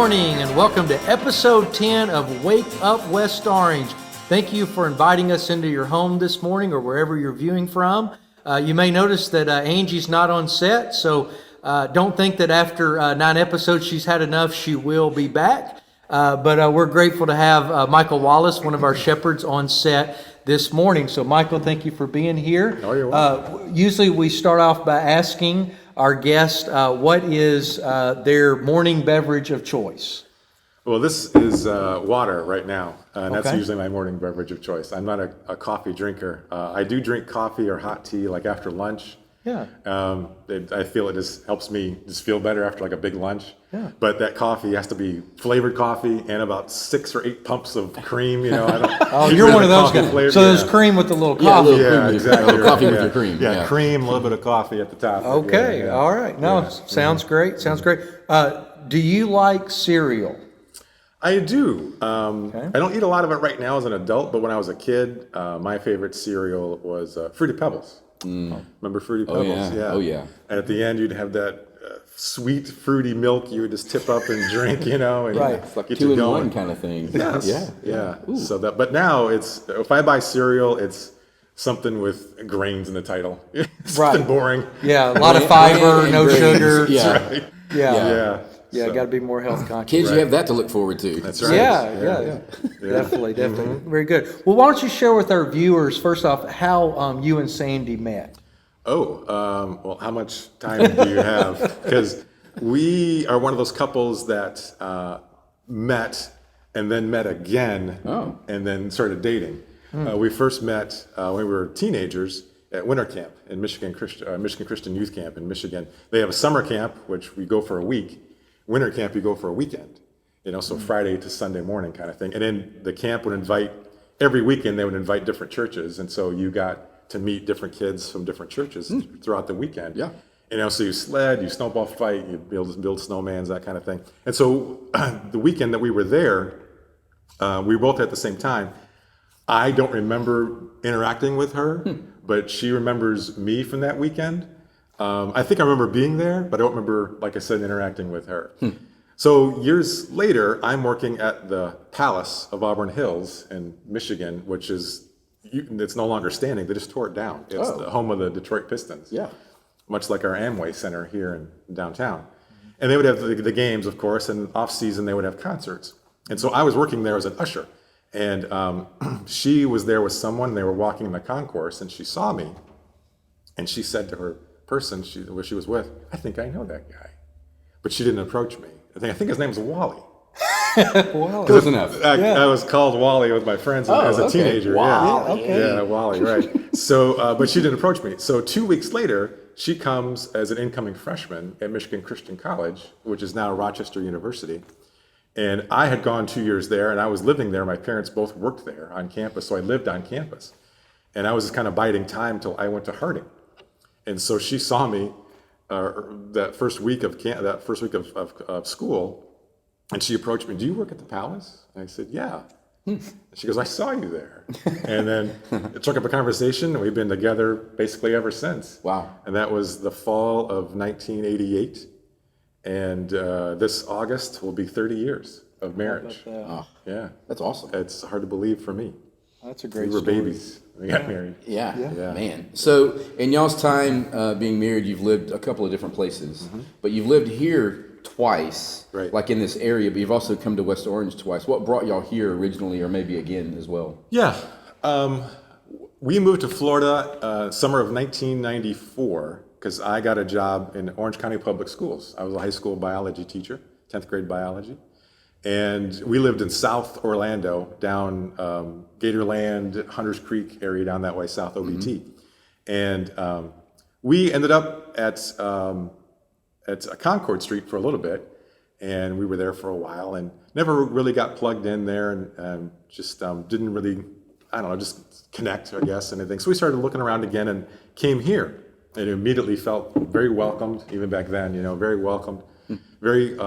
morning and welcome to episode 10 of Wake Up West Orange. Thank you for inviting us into your home this morning or wherever you're viewing from. You may notice that Angie's not on set, so don't think that after 9 episodes she's had enough. She will be back. But we're grateful to have Michael Wallace, one of our shepherds, on set this morning. So Michael, thank you for being here. Oh, you're welcome. Usually we start off by asking our guest what is their morning beverage of choice. Well, this is water right now, and that's Okay. usually my morning beverage of choice. I'm not a coffee drinker. I do drink coffee or hot tea like after lunch. Yeah. I feel it just helps me just feel better after like a big lunch. Yeah. But that coffee has to be flavored coffee and about 6 or 8 pumps of cream. You know. Oh, you're one of those guys. Flavor. So there's cream with the little Yeah, a coffee. little Yeah, cream, exactly. a little coffee right, with yeah. your cream. Yeah, cream, a little bit of coffee at the top. Okay, Yeah. all right. No, Yeah. sounds great. Sounds great. Do you like cereal? I do. Okay. I don't eat a lot of it right now as an adult, but when I was a kid, my favorite cereal was Fruity Pebbles. Remember Fruity Oh, Pebbles? yeah. Oh, yeah. And at the end, you'd have that sweet, fruity milk you would just tip up and drink, and Right. It's like get you 2-in-1 going. kind of thing. Yes. Yeah. Yeah. So that, but now if I buy cereal, it's something with grains in the title. Something Right. boring. Yeah, a lot of fiber, And no grains. sugar. Yeah. Right. Yeah. Yeah. Yeah, So- got to be more health conscious. Kids, you have that to look forward to. That's right. Yeah. Definitely. Very good. Well, why don't you share with our viewers, first off, how you and Sandy met? Well, how much time do you have? Because we are one of those couples that met and then met again and then started dating. We first met when we were teenagers at winter camp in Michigan Christian Youth Camp in Michigan. They have a summer camp, which we go for a week. Winter camp, you go for a weekend. So Friday to Sunday morning kind of thing. And then the camp would invite, every weekend they would invite different churches. And so you got to meet different kids from different churches throughout the weekend. Yeah. So you sled, you snowball fight, you build snowmans, that kind of thing. And so the weekend that we were there, we were both at the same time. I don't remember interacting with her, but she remembers me from that weekend. I think I remember being there, but I don't remember, like I said, interacting with her. So years later, I'm working at the Palace of Auburn Hills in Michigan, which it's no longer standing. They just tore it down. It's the home of the Detroit Pistons. Yeah. Much like our Amway Center here in downtown. And they would have the games, of course, and off season they would have concerts. And so I was working there as an usher. And she was there with someone, they were walking in the concourse, and she saw me. And she said to her person she was with, "I think I know that guy." But she didn't approach me. I think his name was Wally. Wow. Close enough. I was called Wally with my friends as a okay. teenager. Wow. Yeah. Okay. Yeah, Wally, right. So, but she didn't approach me. So 2 weeks later, she comes as an incoming freshman at Michigan Christian College, which is now Rochester University. And I had gone 2 years there, and I was living there. My parents both worked there on campus, so I lived on campus. And I was just kind of biding time till I went to Harding. And so she saw me that first week of school, and she approached me. "Do you work at the Palace?" And I said, "Yeah." She goes, "I saw you there." And then it took up a conversation, and we've been together basically ever since. Wow. And that was the fall of 1988. And this August will be 30 years of marriage. Yeah. That's awesome. It's hard to believe for me. That's a great We were story. babies when we got married. Yeah, Yeah. man. So in y'all's time being married, you've lived a couple of different places, but you've lived here twice, Right. like in this area, but you've also come to West Orange twice. What brought y'all here originally, or maybe again as well? Yeah. We moved to Florida summer of 1994 because I got a job in Orange County Public Schools. I was a high school biology teacher, 10th grade biology. And we lived in South Orlando, down Gatorland, Hunters Creek area down that way, South OBT. And we ended up at Concord Street for a little bit, and we were there for a while and never really got plugged in there and just didn't really, just connect, I guess, anything. So we started looking around again and came here and immediately felt very welcomed, even back then, very welcomed, very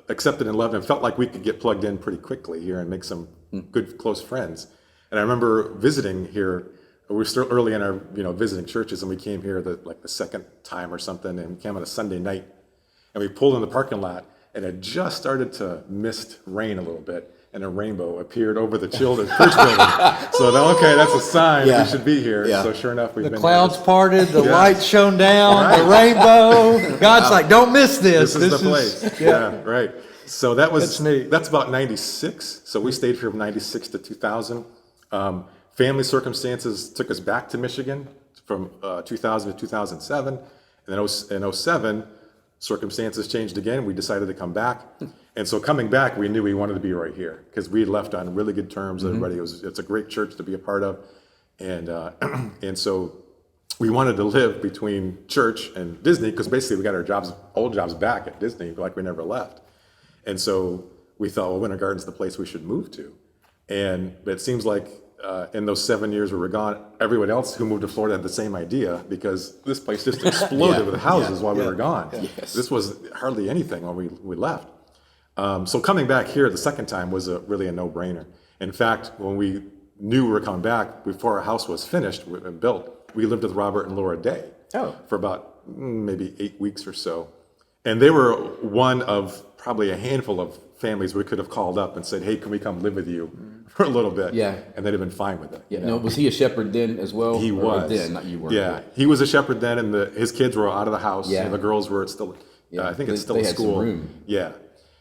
accepted and loved, and felt like we could get plugged in pretty quickly here and make some good, close friends. And I remember visiting here. We were still early in our, visiting churches, and we came here the second time or something, and we came on a Sunday night, and we pulled in the parking lot, and it just started to mist rain a little bit, and a rainbow appeared over the children's church building. So then, okay, that's a sign Yeah. we should be here. Yeah. So sure enough, we've The been clouds here. parted, the Yeah. lights shone down, Right. the rainbow. God's like, don't miss this. This is the place. Yeah, right. So That's neat. that's about 96. So we stayed here from 96 to 2000. Family circumstances took us back to Michigan from 2000 to 2007. And then in 07, circumstances changed again. We decided to come back. And so coming back, we knew we wanted to be right here because we had left on really good terms. Everybody, it's a great church to be a part of. And, and so we wanted to live between church and Disney because basically we got our old jobs back at Disney, like we never left. And so we thought, well, Winter Garden's the place we should move to. But it seems like in those 7 years we were gone, everyone else who moved to Florida had the same idea because this place just exploded with houses while we were gone. Yes. This was hardly anything when we left. So coming back here the second time was really a no-brainer. In fact, when we knew we were coming back, before our house was finished and built, we lived with Robert and Laura Day for about maybe 8 weeks or so. And they were one of probably a handful of families we could have called up and said, hey, can we come live with you for a little bit? Yeah. And they'd have been fine with it. Yeah. No, was he a shepherd then as well? He Or was. then, not you weren't. Yeah. He was a shepherd then, and his kids were out of the house. Yeah. And the girls were still, Yeah. I think it's still They in had some school. room. Yeah.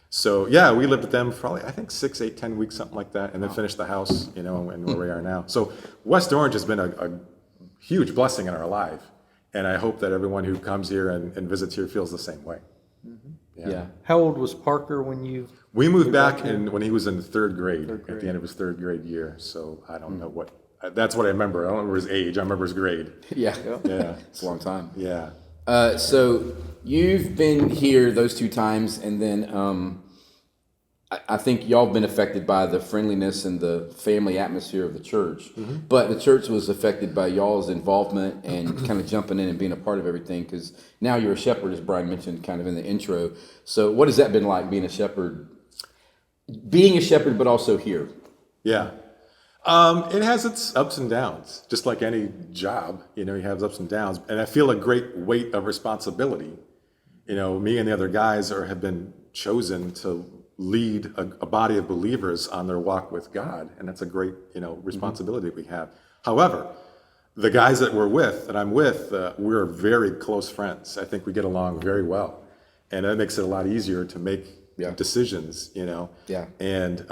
So, yeah, we lived with them for probably, I think, 6, 8, 10 weeks, something like that, and then finished the house, and where we are now. So West Orange has been a huge blessing in our life. And I hope that everyone who comes here and visits here feels the same way. Yeah. How old was Parker when you? We moved back when he was in third grade, at the end of his third grade year. So I don't know that's what I remember. I don't remember his age. I remember his grade. Yeah. Yeah. It's a long time. Yeah. So you've been here those 2 times, and then I think y'all have been affected by the friendliness and the family atmosphere of the church. But the church was affected by y'all's involvement and kind of jumping in and being a part of everything, because now you're a shepherd, as Brian mentioned kind of in the intro. So what has that been like, being a shepherd? Being a shepherd, but also here. Yeah. It has its ups and downs, just like any job, you have ups and downs. And I feel a great weight of responsibility. Me and the other guys have been chosen to lead a body of believers on their walk with God. And that's a great, responsibility we have. However, the guys that I'm with, we're very close friends. I think we get along very well. And that makes it a lot easier to make decisions, Yeah. And,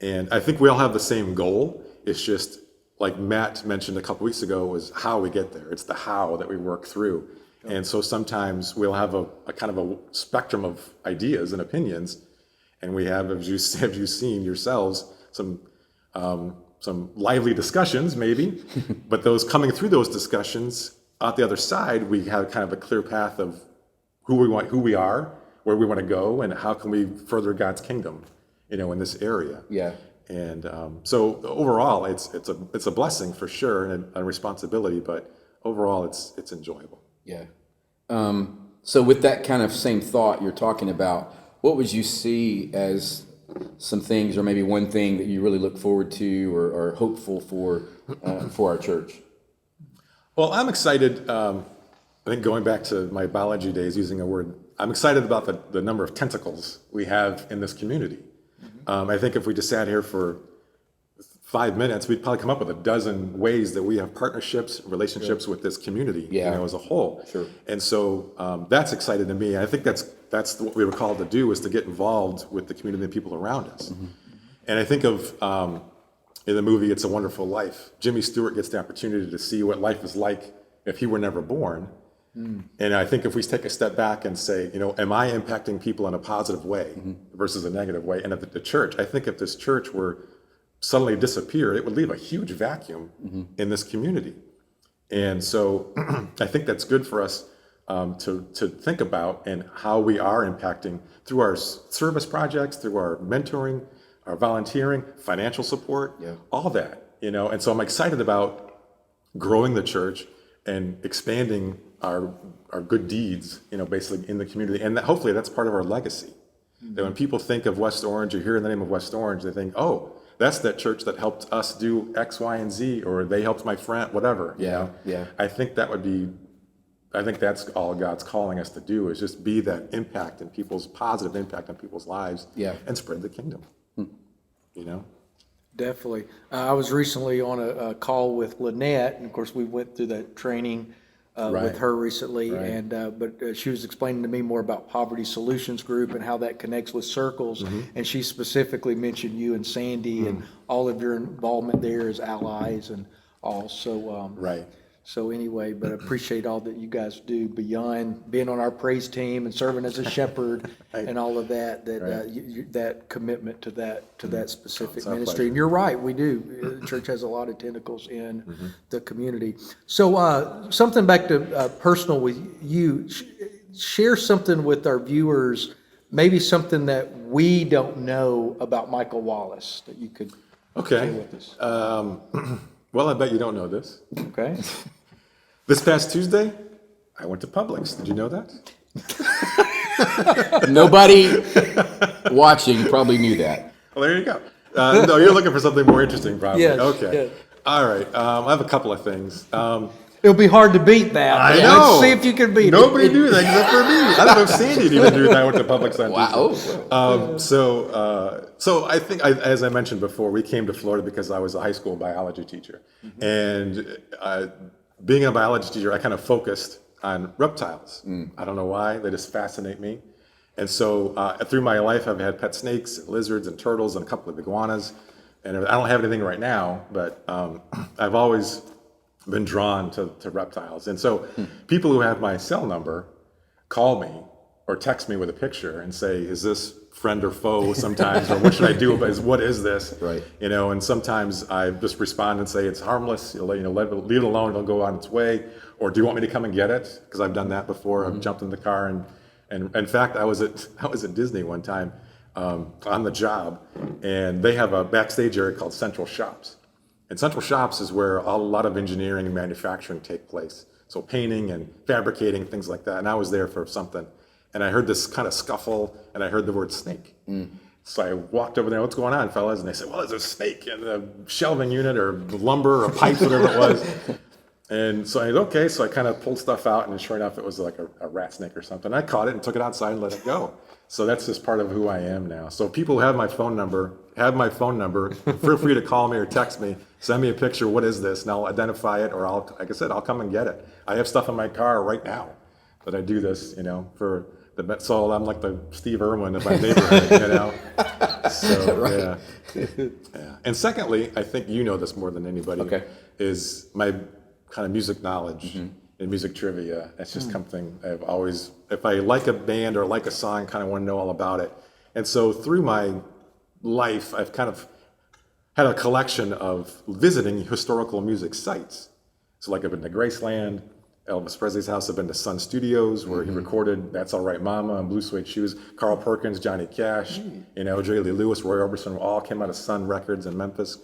and I think we all have the same goal. It's just like Matt mentioned a couple weeks ago, was how we get there. It's the how that we work through. And so sometimes we'll have a kind of a spectrum of ideas and opinions, and we have, as you've seen yourselves, some lively discussions maybe, but those coming through those discussions, at the other side, we have kind of a clear path of who we are, where we want to go, and how can we further God's kingdom, in this area. Yeah. And so overall, it's a blessing for sure, and a responsibility, but overall, it's enjoyable. Yeah. So with that kind of same thought you're talking about, what would you see as some things, or maybe one thing that you really look forward to or hopeful for our church? Well, I'm excited. I think going back to my biology days, using a word, I'm excited about the number of tentacles we have in this community. I think if we just sat here for 5 minutes, we'd probably come up with a dozen ways that we have partnerships, relationships with this community, as a whole. Sure. And so that's exciting to me. I think that's what we were called to do, is to get involved with the community and people around us. And I think of in the movie It's a Wonderful Life, Jimmy Stewart gets the opportunity to see what life is like if he were never born. And I think if we take a step back and say, am I impacting people in a positive way versus a negative way? And at the church, I think if this church were suddenly disappear, it would leave a huge vacuum in this community. And so I think that's good for us to think about, and how we are impacting through our service projects, through our mentoring, our volunteering, financial support, all that, And so I'm excited about growing the church and expanding our good deeds, basically in the community. And hopefully that's part of our legacy. That when people think of West Orange or hear the name of West Orange, they think, oh, that's that church that helped us do X, Y, and Z, or they helped my friend, whatever. Yeah. I think that would be I think that's all God's calling us to do, is just be that impact in people's positive impact on people's lives, and spread the kingdom. You know. Definitely. I was recently on a call with Lynette, and of course, we went through that training with her recently, and but she was explaining to me more about Poverty Solutions Group and how that connects with Circles, and she specifically mentioned you and Sandy and all of your involvement there as allies and all. So, So anyway, but I appreciate all that you guys do beyond being on our praise team and serving as a shepherd and all of that, that commitment to that specific ministry. And you're right, we do. The church has a lot of tentacles in the community. So something back to personal with you, share something with our viewers, maybe something that we don't know about Michael Wallace that you could share with us. Well, I bet you don't know this. Okay. This past Tuesday, I went to Publix. Did you know that? Nobody watching probably knew that. Well, there you go. No, you're looking for something more interesting, probably. Yes, Okay. yes. All right. I have a couple of things. It'll be hard to beat that. I but know. Let's see if you can beat Nobody it. knew that except for me. I don't know if Sandy even knew that I went to Publix on Tuesday. Wow. So I think, as I mentioned before, we came to Florida because I was a high school biology teacher. And being a biology teacher, I kind of focused on reptiles. I don't know why. They just fascinate me. And so through my life, I've had pet snakes, lizards, and turtles, and a couple of iguanas. And I don't have anything right now, but I've always been drawn to reptiles. And so people who have my cell number call me or text me with a picture and say, is this friend or foe sometimes, or what should I do about it? What is this? Right. You know, and sometimes I just respond and say, it's harmless, leave it alone, it'll go on its way. Or do you want me to come and get it? Because I've done that before. I've jumped in the car and in fact, I was at Disney one time on the job, and they have a backstage area called Central Shops. And Central Shops is where a lot of engineering and manufacturing take place. So painting and fabricating, things like that. And I was there for something. And I heard this kind of scuffle, and I heard the word snake. So I walked over there, what's going on, fellas? And they said, well, there's a snake in the shelving unit or lumber or pipes, whatever it was. And so I said, okay. So I kind of pulled stuff out, and sure enough, it was like a rat snake or something. I caught it and took it outside and let it go. So that's just part of who I am now. So people who have my phone number, feel free to call me or text me, send me a picture, what is this? And I'll identify it, or like I said, I'll come and get it. I have stuff in my car right now that I do this, for so I'm like the Steve Irwin of my neighborhood, So, yeah. And secondly, I think you know this more than anybody, is my kind of music knowledge and music trivia. It's just something I've always, if I like a band or like a song, kind of want to know all about it. And so through my life, I've kind of had a collection of visiting historical music sites. So like I've been to Graceland, Elvis Presley's house. I've been to Sun Studios where he recorded That's All Right Mama and Blue Suede Shoes. Carl Perkins, Johnny Cash, Jerry Lee Lewis, Roy Orbison, all came out of Sun Records in Memphis.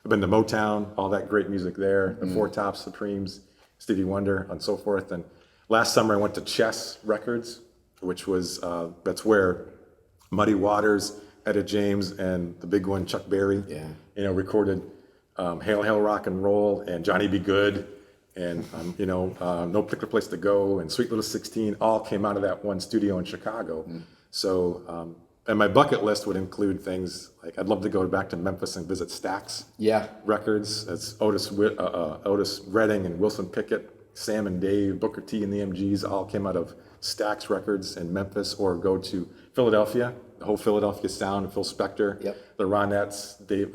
I've been to Motown, all that great music there, the Four Tops, Supremes, Stevie Wonder, and so forth. And last summer I went to Chess Records, which was, that's where Muddy Waters, Etta James, and the big one, Chuck Berry, recorded Hail, Hail, Rock and Roll, and Johnny Be Good, and, No Particular Place to Go, and Sweet Little 16, all came out of that one studio in Chicago. So, and my bucket list would include things like I'd love to go back to Memphis and visit Stax Records. That's Otis Redding and Wilson Pickett, Sam and Dave, Booker T and the MGs all came out of Stax Records in Memphis, or go to Philadelphia, the whole Philadelphia sound, Phil Spector, the Ronettes, Dave,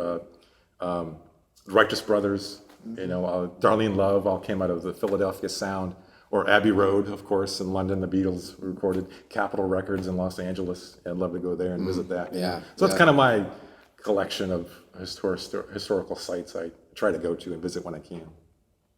Righteous Brothers, Darlene Love all came out of the Philadelphia sound. Or Abbey Road, of course, in London, the Beatles recorded. Capitol Records in Los Angeles. I'd love to go there and visit that. So that's kind of my collection of historical sites I try to go to and visit when I can.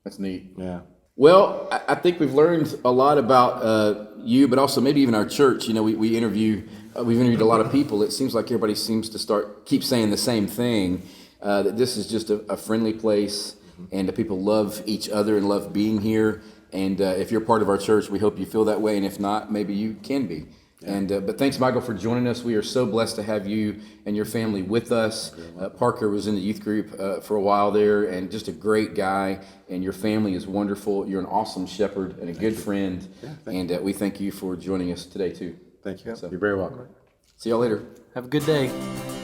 That's neat. Yeah. Well, I think we've learned a lot about you, but also maybe even our church. We've interviewed a lot of people. It seems like everybody seems to keep saying the same thing, that this is just a friendly place, and that people love each other and love being here. And if you're part of our church, we hope you feel that way. And if not, maybe you can be. And but thanks, Michael, for joining us. We are so blessed to have you and your family with us. Parker was in the youth group for a while there, and just a great guy. And your family is wonderful. You're an awesome shepherd and a good friend. And we thank you for joining us today too. Thank you. You're very welcome. See y'all later. Have a good day.